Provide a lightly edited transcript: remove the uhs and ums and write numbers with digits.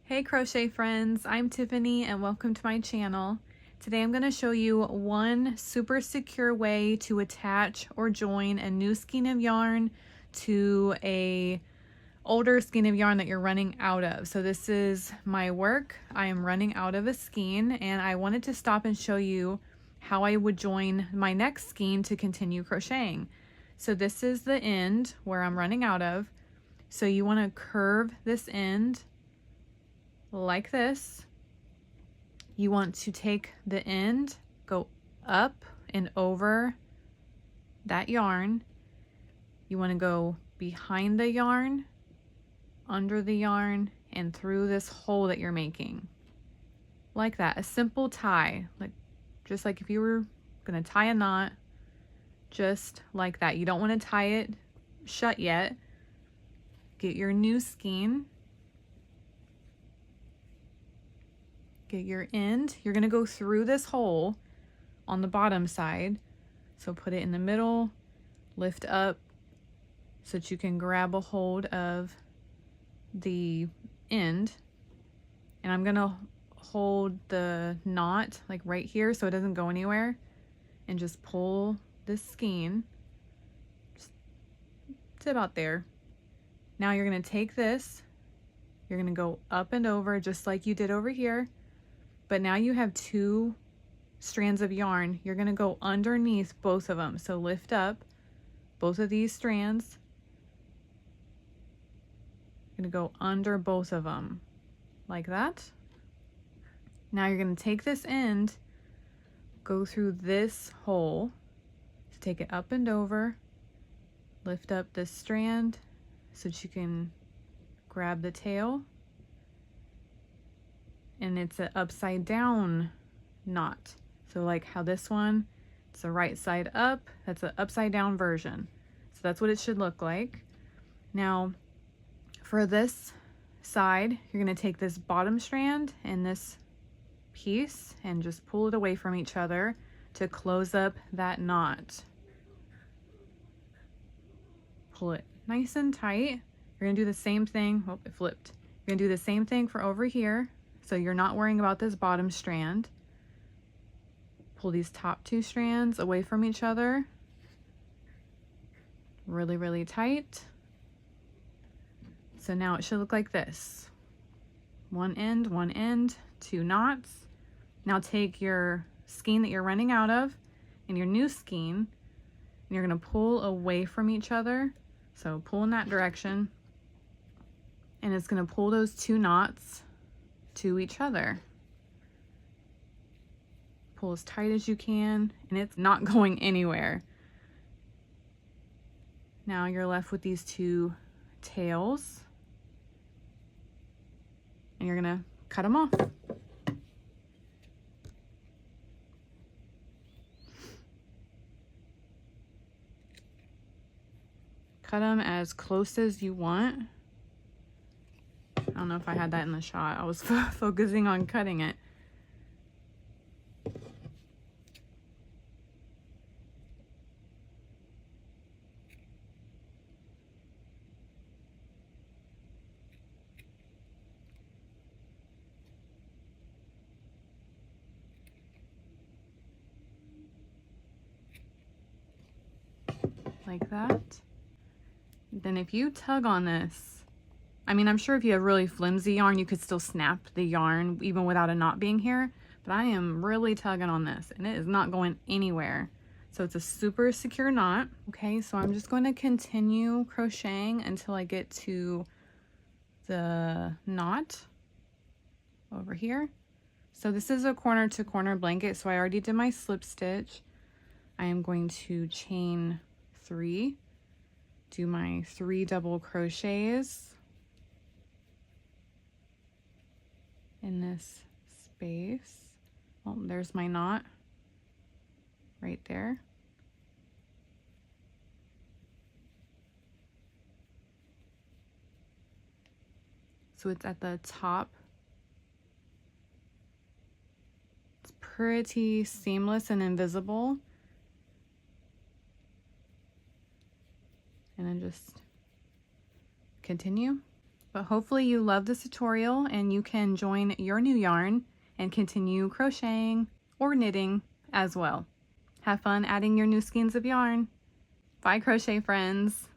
Hey crochet friends, I'm Tiffany and welcome to my channel. Today I'm going to show you one super secure way to attach or join a new skein of yarn to a older skein of yarn that you're running out of. So this is my work. I am running out of a skein and I wanted to stop and show you how I would join my next skein to continue crocheting. So this is the end where I'm running out of. So you want to curve this end like this. You want to take the end, go up and over that yarn. You want to go behind the yarn, under the yarn, and through this hole that you're making. Like that, a simple tie, just like if you were gonna tie a knot, just like that. You don't want to tie it shut yet. Get your new skein. Get your end. You're going to go through this hole on the bottom side. So put it in the middle, lift up so that you can grab a hold of the end. And I'm going to hold the knot like right here so it doesn't go anywhere, and just pull this skein just to about there. Now you're going to take this, you're going to go up and over just like you did over here. But now you have two strands of yarn. You're going to go underneath both of them. So lift up both of these strands. You're going to go under both of them like that. Now you're going to take this end, go through this hole. So take it up and over, lift up this strand so that you can grab the tail. And it's an upside down knot. So like how this one, it's the right side up, that's an upside down version. So that's what it should look like. Now for this side, you're gonna take this bottom strand and this piece and just pull it away from each other to close up that knot. Pull it nice and tight. You're gonna do the same thing, oh, it flipped. You're gonna do the same thing for over here. So you're not worrying about this bottom strand. Pull these top two strands away from each other. Really, really tight. So now it should look like this. One end, two knots. Now take your skein that you're running out of and your new skein, and you're gonna pull away from each other. So pull in that direction, and it's gonna pull those two knots to each other. Pull as tight as you can, and it's not going anywhere. Now you're left with these two tails, and you're gonna cut them off. Cut them as close as you want. I don't know if I had that in the shot. I was focusing on cutting it. Like that. Then if you tug on this, I mean, I'm sure if you have really flimsy yarn, you could still snap the yarn even without a knot being here, but I am really tugging on this and it is not going anywhere. So it's a super secure knot. Okay, so I'm just going to continue crocheting until I get to the knot over here. So this is a corner to corner blanket, so I already did my slip stitch. I am going to chain 3, do my 3 double crochets in this space. Oh, there's my knot right there. So it's at the top. It's pretty seamless and invisible. And then just continue. But hopefully you love this tutorial and you can join your new yarn and continue crocheting or knitting as well. Have fun adding your new skeins of yarn. Bye, crochet friends.